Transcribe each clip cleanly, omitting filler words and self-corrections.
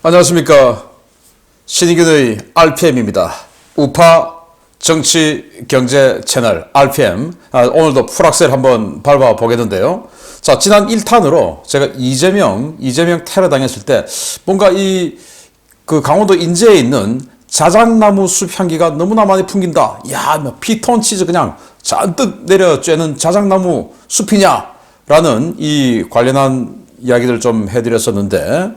안녕하십니까. 신의균의 RPM입니다. 우파 정치 경제 채널 RPM. 오늘도 풀악셀 한번 밟아 보겠는데요. 자, 지난 1탄으로 제가 이재명 테러 당했을 때 뭔가 그 강원도 인제에 있는 자작나무 숲 향기가 너무나 많이 풍긴다. 야, 뭐 피톤 치즈 그냥 잔뜩 내려 쬐는 자작나무 숲이냐? 라는 이 관련한 이야기들 좀 해드렸었는데,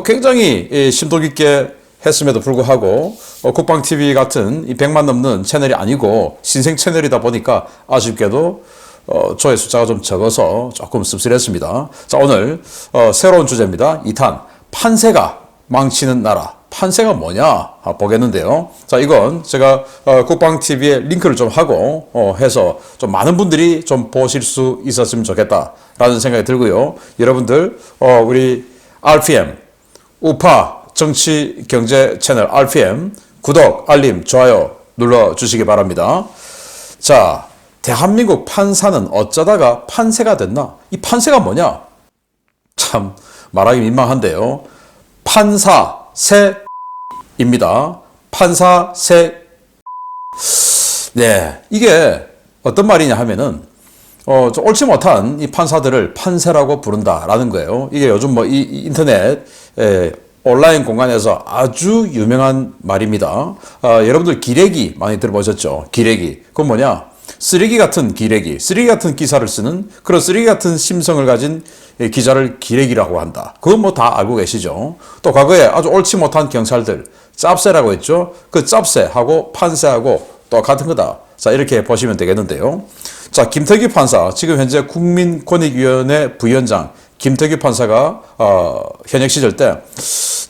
굉장히 심도 깊게 했음에도 불구하고, 국방TV 같은 이 100만 넘는 채널이 아니고, 신생 채널이다 보니까 아쉽게도, 조회 숫자가 좀 적어서 조금 씁쓸했습니다. 자, 오늘, 새로운 주제입니다. 2탄. 판세가 망치는 나라. 판세가 뭐냐? 보겠는데요. 자, 이건 제가 국방TV에 링크를 좀 하고 해서 좀 많은 분들이 좀 보실 수 있었으면 좋겠다라는 생각이 들고요. 여러분들 우리 RPM 우파 정치 경제 채널 RPM 구독, 알림, 좋아요 눌러주시기 바랍니다. 자, 대한민국 판사는 어쩌다가 판세가 됐나? 이 판세가 뭐냐? 참 말하기 민망한데요. 판사 세입니다. 판사 세. 네, 이게 어떤 말이냐 하면은 좀 옳지 못한 이 판사들을 판세라고 부른다라는 거예요. 이게 요즘 뭐 이 인터넷 온라인 공간에서 아주 유명한 말입니다. 여러분들 기레기 많이 들어보셨죠? 기레기. 그건 뭐냐? 쓰레기 같은 기레기, 쓰레기 같은 기사를 쓰는 그런 쓰레기 같은 심성을 가진 기자를 기레기라고 한다. 그건 뭐 다 알고 계시죠. 또 과거에 아주 옳지 못한 경찰들, 짭새라고 했죠. 그 짭새하고 판세하고 또 같은 거다. 자, 이렇게 보시면 되겠는데요. 자, 김태규 판사, 지금 현재 국민권익위원회 부위원장 김태규 판사가 현역 시절 때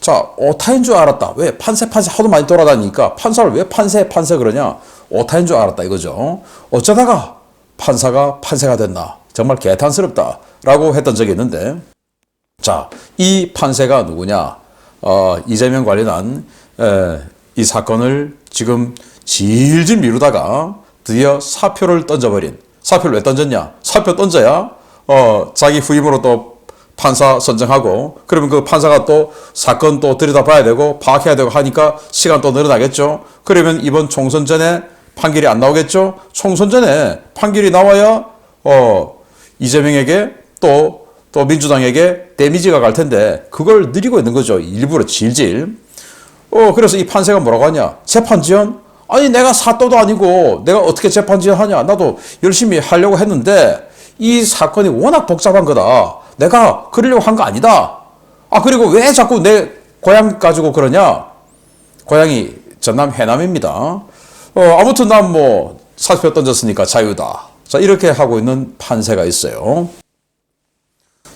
자, 오타인 줄 알았다. 왜? 판세 하도 많이 돌아다니니까 판사를 왜 판세 그러냐? 오타인 줄 알았다 이거죠. 어쩌다가 판사가 판세가 됐나? 정말 개탄스럽다 라고 했던 적이 있는데, 자, 이 판세가 누구냐? 이재명 관련한 이 사건을 지금 질질 미루다가 드디어 사표를 던져버린. 사표를 왜 던졌냐? 사표 던져야 자기 후임으로 또 판사 선정하고, 그러면 그 판사가 또 사건 또 들여다봐야 되고 파악해야 되고 하니까 시간 또 늘어나겠죠. 그러면 이번 총선 전에 판결이 안 나오겠죠. 총선 전에 판결이 나와야 이재명에게 또 민주당에게 데미지가 갈 텐데 그걸 느리고 있는 거죠. 일부러 질질. 그래서 이 판사가 뭐라고 하냐? 재판 지연? 아니, 내가 사또도 아니고 내가 어떻게 재판 지연하냐? 나도 열심히 하려고 했는데 이 사건이 워낙 복잡한 거다. 내가 그러려고 한 거 아니다. 그리고 왜 자꾸 내 고향 가지고 그러냐? 고향이 전남 해남입니다. 아무튼 난 뭐 사표 던졌으니까 자유다. 자, 이렇게 하고 있는 판세가 있어요.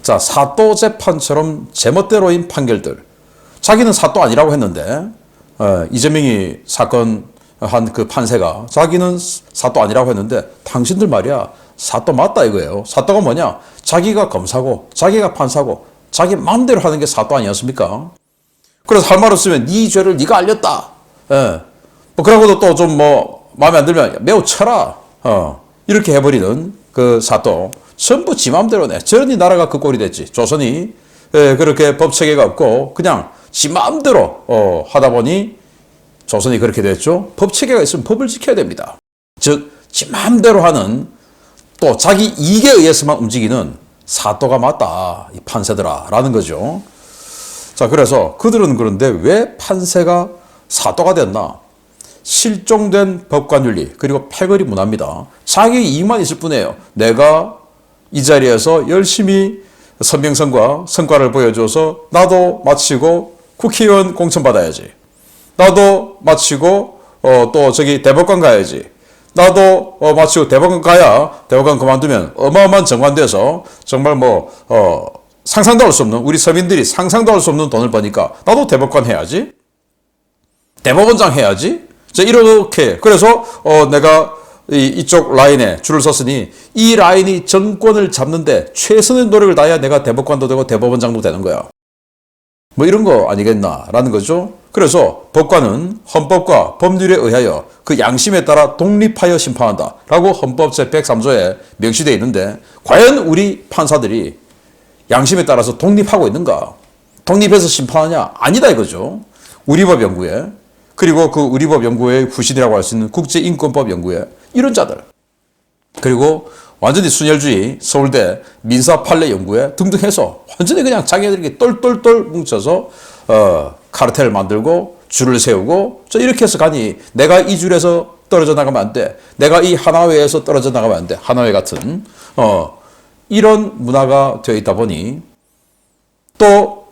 자, 사또 재판처럼 제멋대로인 판결들. 자기는 사또 아니라고 했는데 이재명이 사건 한 그 판세가 자기는 사또 아니라고 했는데 당신들 말이야 사또 맞다 이거예요. 사또가 뭐냐? 자기가 검사고 자기가 판사고 자기 마음대로 하는 게 사또 아니었습니까? 그래서 할 말 없으면 네 죄를 네가 알렸다. 뭐 그러고도 또 좀 뭐 마음에 안 들면 매우 쳐라. 이렇게 해버리는 그 사또. 전부 지 마음대로네. 저러니 나라가 그 꼴이 됐지. 조선이 그렇게 법체계가 없고 그냥 지 마음대로 하다 보니 조선이 그렇게 됐죠. 법체계가 있으면 법을 지켜야 됩니다. 즉 지 마음대로 하는 또 자기 이익에 의해서만 움직이는 사또가 맞다. 이 판세들아 라는 거죠. 자, 그래서 그들은 그런데 왜 판세가 사또가 됐나? 실종된 법관윤리 그리고 패거리 문화입니다. 자기 이익만 있을 뿐이에요. 내가 이 자리에서 열심히 선명성과 성과를 보여줘서 나도 마치고 국회의원 공천 받아야지. 나도 마치고 또 저기 대법관 가야지. 나도 마치고 대법관 가야 대법관 그만두면 어마어마한 정관돼서 정말 뭐 상상도 할 수 없는, 우리 서민들이 상상도 할 수 없는 돈을 버니까 나도 대법관 해야지. 대법원장 해야지. 자, 이렇게 그래서 내가 이쪽 라인에 줄을 섰으니 이 라인이 정권을 잡는데 최선의 노력을 다해야 내가 대법관도 되고 대법원장도 되는 거야. 뭐 이런 거 아니겠나라는 거죠. 그래서 법관은 헌법과 법률에 의하여 그 양심에 따라 독립하여 심판한다 라고 헌법 제103조에 명시되어 있는데 과연 우리 판사들이 양심에 따라서 독립하고 있는가? 독립해서 심판하냐? 아니다 이거죠. 우리법 연구회, 그리고 그 우리법 연구회의 후신이라고 할 수 있는 국제인권법 연구회, 이런 자들, 그리고 완전히 순혈주의 서울대 민사 판례 연구회 등등 해서 완전히 그냥 자기들이 똘똘똘 뭉쳐서 카르텔을 만들고 줄을 세우고 저 이렇게 해서 가니 내가 이 줄에서 떨어져 나가면 안 돼. 내가 이 하나회에서 떨어져 나가면 안 돼. 하나회 같은 이런 문화가 되어 있다 보니 또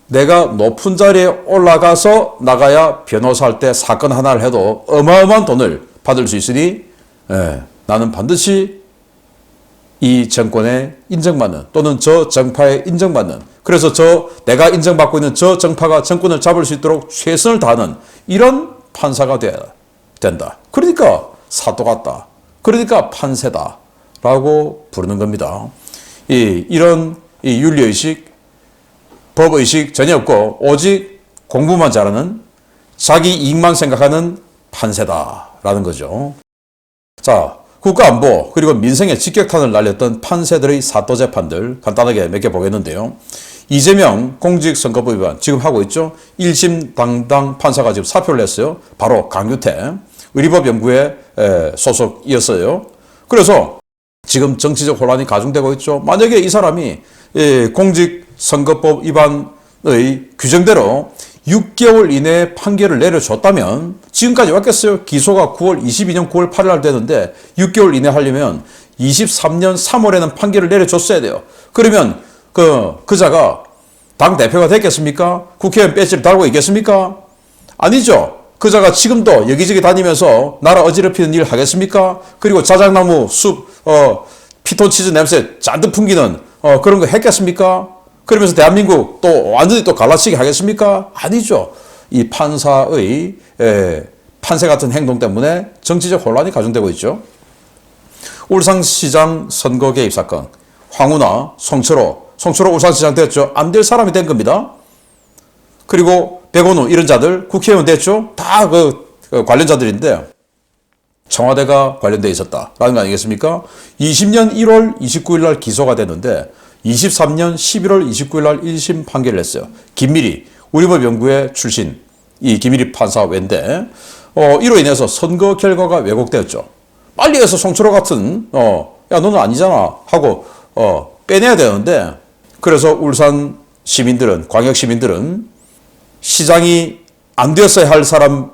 내가 높은 자리에 올라가서 나가야 변호사할 때 사건 하나를 해도 어마어마한 돈을 받을 수 있으니 나는 반드시 이 정권에 인정받는 또는 저 정파에 인정받는, 그래서 내가 인정받고 있는 저 정파가 정권을 잡을 수 있도록 최선을 다하는 이런 판사가 돼야 된다. 그러니까 사도 같다. 그러니까 판세다. 라고 부르는 겁니다. 이런 윤리의식, 법의식 전혀 없고 오직 공부만 잘하는 자기 이익만 생각하는 판세다라는 거죠. 자, 국가안보 그리고 민생에 직격탄을 날렸던 판세들의 사또재판들 간단하게 몇 개 보겠는데요. 이재명 공직선거법 위반 지금 하고 있죠. 1심 당당 판사가 지금 사표를 냈어요. 바로 강규태 의리법연구회 소속이었어요. 그래서 지금 정치적 혼란이 가중되고 있죠. 만약에 이 사람이 공직선거법 위반의 규정대로 6개월 이내에 판결을 내려줬다면 지금까지 왔겠어요. 기소가 22년 9월 8일 날 되는데 6개월 이내 하려면 23년 3월에는 판결을 내려줬어야 돼요. 그러면 그자가 당대표가 됐겠습니까? 국회의원 배지를 달고 있겠습니까? 아니죠. 그자가 지금도 여기저기 다니면서 나라 어지럽히는 일 하겠습니까? 그리고 자작나무 숲, 피톤치드 냄새 잔뜩 풍기는 그런 거 했겠습니까? 그러면서 대한민국 또 완전히 또 갈라치기 하겠습니까? 아니죠. 이 판사의 판세 같은 행동 때문에 정치적 혼란이 가중되고 있죠. 울산시장 선거 개입 사건, 황운하, 송철호 울산시장 됐죠. 안 될 사람이 된 겁니다. 그리고 백원우 이런 자들 국회의원 됐죠. 다 관련자들인데 청와대가 관련되어 있었다라는 거 아니겠습니까? 20년 1월 29일 날 기소가 됐는데 23년 11월 29일 날 1심 판결을 했어요. 김미리 우리법연구회 출신 이 김미리 판사 외인데 이로 인해서 선거 결과가 왜곡되었죠. 빨리 해서 송철호 같은 야 너는 아니잖아 하고 빼내야 되는데, 그래서 울산 시민들은, 광역 시민들은 시장이 안 되었어야 할 사람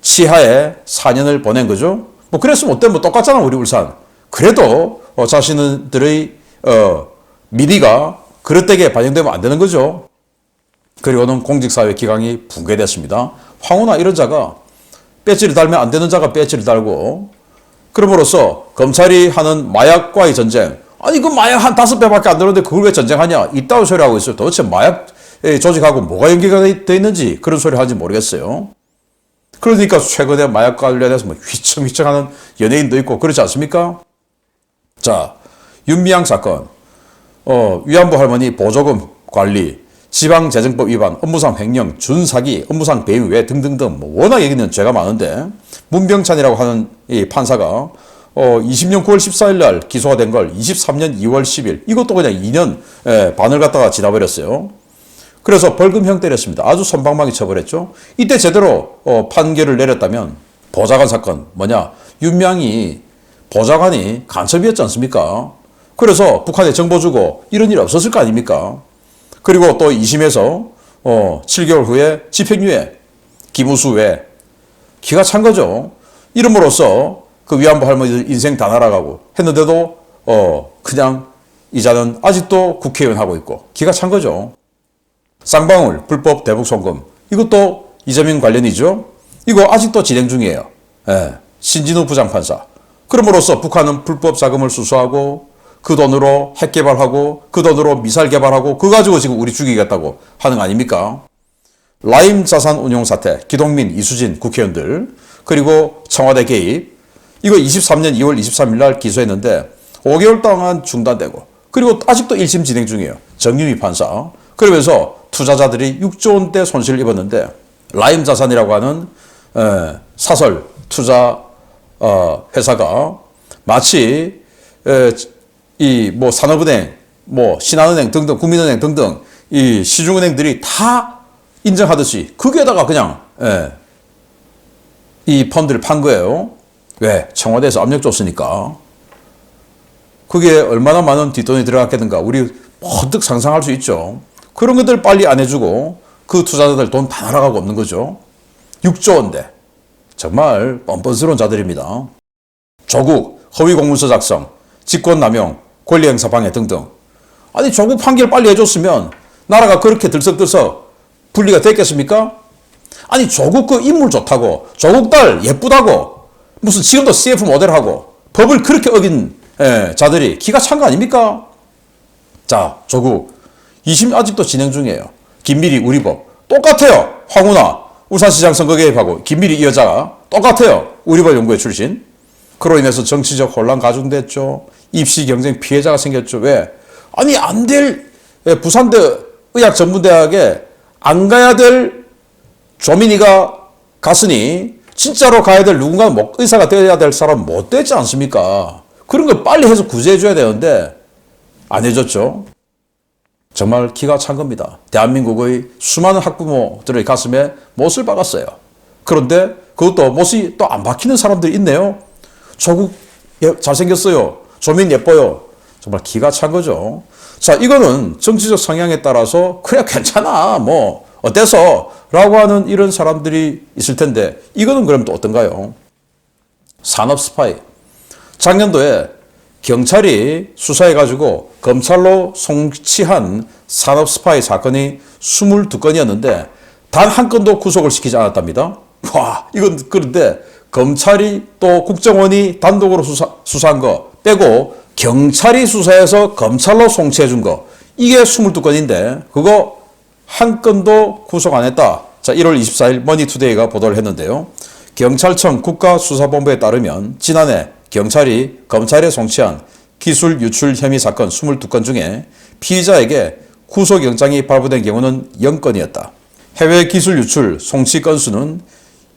치하에 4년을 보낸 거죠. 뭐 그랬으면 어때? 뭐 똑같잖아 우리 울산. 그래도 자신들의 민의가 그릇되게 반영되면 안 되는 거죠. 그리고는 공직사회 기강이 붕괴됐습니다. 황운하 이런 자가 배지를 달면 안 되는 자가 배지를 달고, 그럼으로써 검찰이 하는 마약과의 전쟁, 아니 그 마약 한 5배밖에 안 되는데 그걸 왜 전쟁하냐 이따위 소리 하고 있어요. 도대체 마약 조직하고 뭐가 연계가 되어 있는지 그런 소리 하는지 모르겠어요. 그러니까 최근에 마약 관련해서 뭐 휘청휘청하는 연예인도 있고 그렇지 않습니까? 자, 윤미향 사건, 위안부 할머니 보조금 관리, 지방재정법 위반, 업무상 횡령, 준사기, 업무상 배임 외 등등등 뭐 워낙 얘기는 죄가 많은데 문병찬이라고 하는 이 판사가 20년 9월 14일 날 기소가 된 걸 23년 2월 10일 이것도 그냥 2년 반을 갖다가 지나버렸어요. 그래서 벌금형 때렸습니다. 아주 솜방망이 쳐버렸죠. 이때 제대로 판결을 내렸다면 보좌관 사건 뭐냐, 윤미향이 보좌관이 간첩이었지 않습니까? 그래서 북한에 정보 주고 이런 일 없었을 거 아닙니까? 그리고 또 2심에서 7개월 후에 집행유예, 기무수 외 기가 찬 거죠. 이름으로써 그 위안부 할머니들 인생 다 날아가고 했는데도 그냥 이자는 아직도 국회의원 하고 있고 기가 찬 거죠. 쌍방울 불법 대북 송금 이것도 이재명 관련이죠. 이거 아직도 진행 중이에요. 신진우 부장판사. 그럼으로써 북한은 불법 자금을 수수하고 그 돈으로 핵 개발하고 그 돈으로 미사일 개발하고 그거 가지고 지금 우리 죽이겠다고 하는 거 아닙니까? 라임 자산 운용 사태, 기동민, 이수진 국회의원들, 그리고 청와대 개입, 이거 23년 2월 23일 날 기소했는데 5개월 동안 중단되고, 그리고 아직도 1심 진행 중이에요. 정유미 판사. 그러면서 투자자들이 6조 원대 손실을 입었는데 라임 자산이라고 하는 사설 투자 회사가 마치 이 뭐 산업은행, 뭐 신한은행 등등, 국민은행 등등 이 시중은행들이 다 인정하듯이 거기에다가 그냥 이 펀드를 판 거예요. 왜? 청와대에서 압력 줬으니까. 그게 얼마나 많은 뒷돈이 들어갔겠는가 우리 번뜩 상상할 수 있죠. 그런 것들 빨리 안 해주고 그 투자자들 돈 다 날아가고 없는 거죠. 6조 원대. 정말 뻔뻔스러운 자들입니다. 조국, 허위 공문서 작성, 직권남용, 권리행사 방해 등등. 아니 조국 판결 빨리 해줬으면 나라가 그렇게 들썩들썩 분리가 됐겠습니까? 아니 조국 그 인물 좋다고, 조국 딸 예쁘다고, 무슨 지금도 CF 모델하고 법을 그렇게 어긴 자들이 기가 찬 거 아닙니까? 자, 조국 2심 아직도 진행 중이에요. 김미리 우리 법 똑같아요. 황운하 울산시장 선거 개입하고 김미리 이 여자가 똑같아요. 우리 법 연구회 출신. 그로 인해서 정치적 혼란 가중됐죠. 입시 경쟁 피해자가 생겼죠. 왜? 아니 안 될 부산대 의학전문대학에 안 가야 될 조민이가 갔으니 진짜로 가야 될 누군가 의사가 되어야 될 사람 못 되지 않습니까? 그런 거 빨리 해서 구제해 줘야 되는데 안 해줬죠. 정말 기가 찬 겁니다. 대한민국의 수많은 학부모들의 가슴에 못을 박았어요. 그런데 그것도 못이 또 안 박히는 사람들이 있네요. 조국 잘생겼어요. 조민 예뻐요. 정말 기가 찬 거죠. 자, 이거는 정치적 성향에 따라서 그래 괜찮아 뭐 어때서 라고 하는 이런 사람들이 있을 텐데 이거는 그럼 또 어떤가요? 산업 스파이. 작년도에 경찰이 수사해가지고 검찰로 송치한 산업 스파이 사건이 22건이었는데 단 한 건도 구속을 시키지 않았답니다. 와, 이건 그런데 검찰이 또 국정원이 단독으로 수사한 거 빼고 경찰이 수사해서 검찰로 송치해준 거 이게 22건인데 그거 한 건도 구속 안 했다. 자, 1월 24일 머니투데이가 보도를 했는데요. 경찰청 국가수사본부에 따르면 지난해 경찰이 검찰에 송치한 기술 유출 혐의 사건 22건 중에 피의자에게 구속영장이 발부된 경우는 0건이었다. 해외 기술 유출 송치 건수는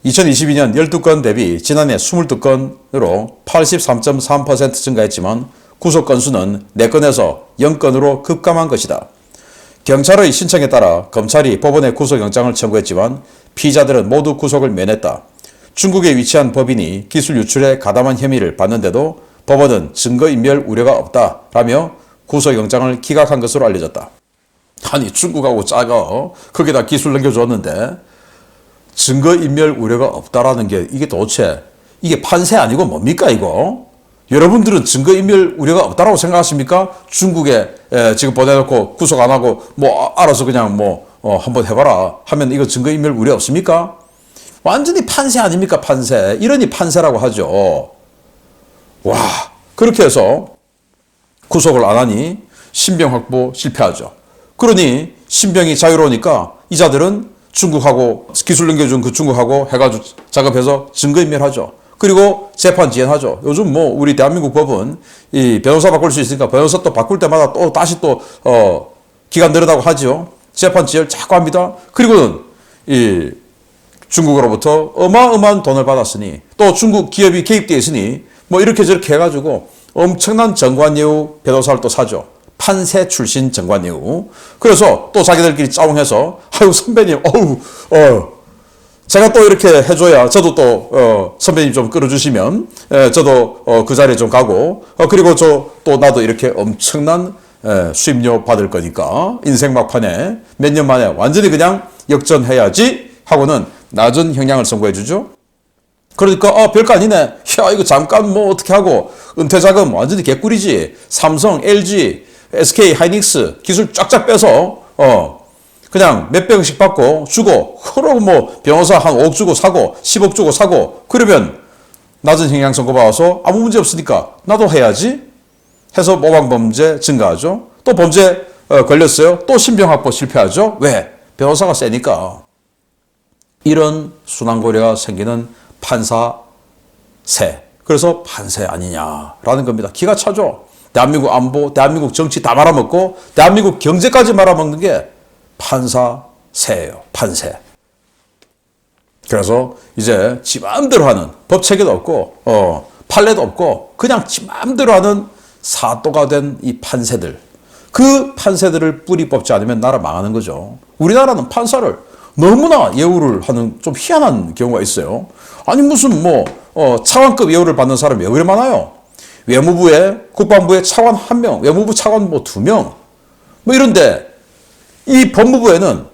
2022년 12건 대비 지난해 22건으로 83.3% 증가했지만 구속 건수는 4건에서 0건으로 급감한 것이다. 경찰의 신청에 따라 검찰이 법원에 구속영장을 청구했지만 피의자들은 모두 구속을 면했다. 중국에 위치한 법인이 기술 유출에 가담한 혐의를 받는데도 법원은 증거인멸 우려가 없다라며 구속영장을 기각한 것으로 알려졌다. 아니 중국하고 작아 거기다 기술 넘겨줬는데 증거인멸 우려가 없다라는 게 이게 도대체 이게 판세 아니고 뭡니까 이거? 여러분들은 증거인멸 우려가 없다라고 생각하십니까? 중국에 지금 보내놓고 구속 안 하고 뭐 알아서 그냥 한번 해봐라 하면 이거 증거인멸 우려 없습니까? 완전히 판세 아닙니까 판세. 이러니 판세라고 하죠. 와, 그렇게 해서 구속을 안 하니 신병 확보 실패하죠. 그러니 신병이 자유로우니까 이 자들은 중국하고 기술 넘겨준 그 중국하고 해가지고 작업해서 증거인멸하죠. 그리고 재판 지연하죠. 요즘 우리 대한민국 법은 이 변호사 바꿀 수 있으니까 변호사 또 바꿀 때마다 또 다시 또 기간 늘어나고 하죠. 재판 지연 자꾸 합니다. 그리고는 이 중국으로부터 어마어마한 돈을 받았으니 또 중국 기업이 개입되어 있으니 이렇게 저렇게 해가지고 엄청난 정관예우 변호사를 또 사죠. 판세 출신 정관예우. 그래서 또 자기들끼리 짜웅해서 아유 선배님 제가 또 이렇게 해줘야 저도 또 선배님 좀 끌어주시면 저도 그 자리에 좀 가고 그리고 또 나도 이렇게 엄청난 수입료 받을 거니까 인생 막판에 몇 년 만에 완전히 그냥 역전해야지 하고는 낮은 형량을 선고해 주죠. 그러니까 별거 아니네. 야 이거 잠깐 어떻게 하고 은퇴자금 완전히 개꿀이지. 삼성, LG, SK 하이닉스 기술 쫙쫙 빼서 그냥 몇 병씩 받고 주고 그러고 변호사 한 5억 주고 사고 10억 주고 사고 그러면 낮은 형량 선고 받아서 아무 문제 없으니까 나도 해야지 해서 모방범죄 증가하죠. 또 범죄 걸렸어요. 또 신병 확보 실패하죠. 왜? 변호사가 세니까. 이런 순환고려가 생기는 판사세. 그래서 판세 아니냐라는 겁니다. 기가 차죠. 대한민국 안보, 대한민국 정치 다 말아먹고 대한민국 경제까지 말아먹는 게 판사세예요. 판세. 그래서 이제 지 마음대로 하는 법체계도 없고 판례도 없고 그냥 지 마음대로 하는 사또가 된 이 판세들. 그 판세들을 뿌리 뽑지 않으면 나라 망하는 거죠. 우리나라는 판사를 너무나 예우를 하는 좀 희한한 경우가 있어요. 아니 무슨 차관급 예우를 받는 사람이 왜 그래 많아요? 외무부에 국방부에 차관 1명, 외무부 차관 2명 이런데 이 법무부에는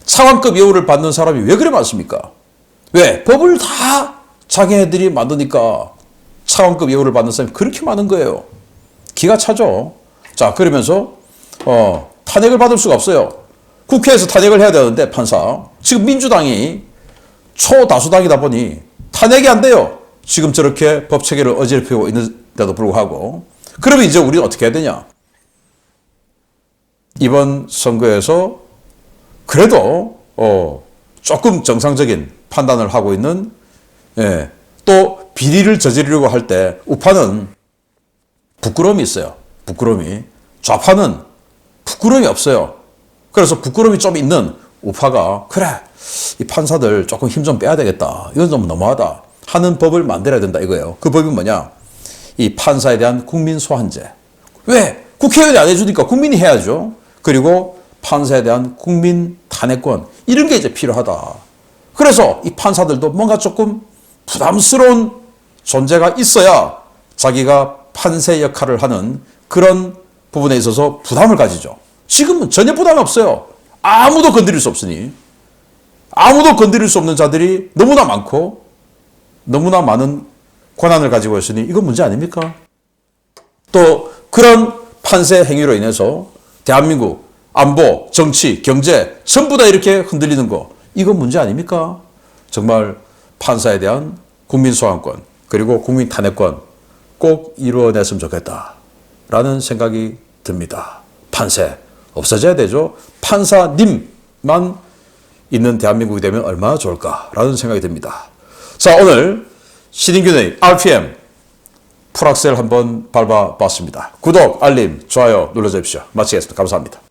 차관급 예우를 받는 사람이 왜 그래 많습니까? 왜? 법을 다 자기네들이 만드니까 차관급 예우를 받는 사람이 그렇게 많은 거예요. 기가 차죠. 자, 그러면서 탄핵을 받을 수가 없어요. 국회에서 탄핵을 해야 되는데 판사. 지금 민주당이 초다수당이다 보니 탄핵이 안 돼요. 지금 저렇게 법 체계를 어지럽히고 있는데도 불구하고. 그러면 이제 우리는 어떻게 해야 되냐? 이번 선거에서 그래도 조금 정상적인 판단을 하고 있는 또 비리를 저지르려고 할 때 우파는 부끄러움이 있어요. 부끄러움이. 좌파는 부끄러움이 없어요. 그래서 부끄러움이 좀 있는 우파가 그래 이 판사들 조금 힘 좀 빼야 되겠다. 이건 좀 너무하다. 하는 법을 만들어야 된다 이거예요. 그 법이 뭐냐? 이 판사에 대한 국민 소환제. 왜? 국회의원이 안 해주니까 국민이 해야죠. 그리고 판사에 대한 국민 탄핵권. 이런 게 이제 필요하다. 그래서 이 판사들도 뭔가 조금 부담스러운 존재가 있어야 자기가 판세 역할을 하는 그런 부분에 있어서 부담을 가지죠. 지금은 전혀 부담이 없어요. 아무도 건드릴 수 없으니. 아무도 건드릴 수 없는 자들이 너무나 많고 너무나 많은 권한을 가지고 있으니 이건 문제 아닙니까? 또 그런 판세 행위로 인해서 대한민국 안보, 정치, 경제 전부 다 이렇게 흔들리는 거 이건 문제 아닙니까? 정말 판사에 대한 국민 소환권 그리고 국민 탄핵권 꼭 이루어냈으면 좋겠다라는 생각이 듭니다. 판세 없어져야 되죠. 판사님만 있는 대한민국이 되면 얼마나 좋을까라는 생각이 듭니다. 자, 오늘 신인균의 RPM 풀악셀 한번 밟아봤습니다. 구독, 알림, 좋아요 눌러주십시오. 마치겠습니다. 감사합니다.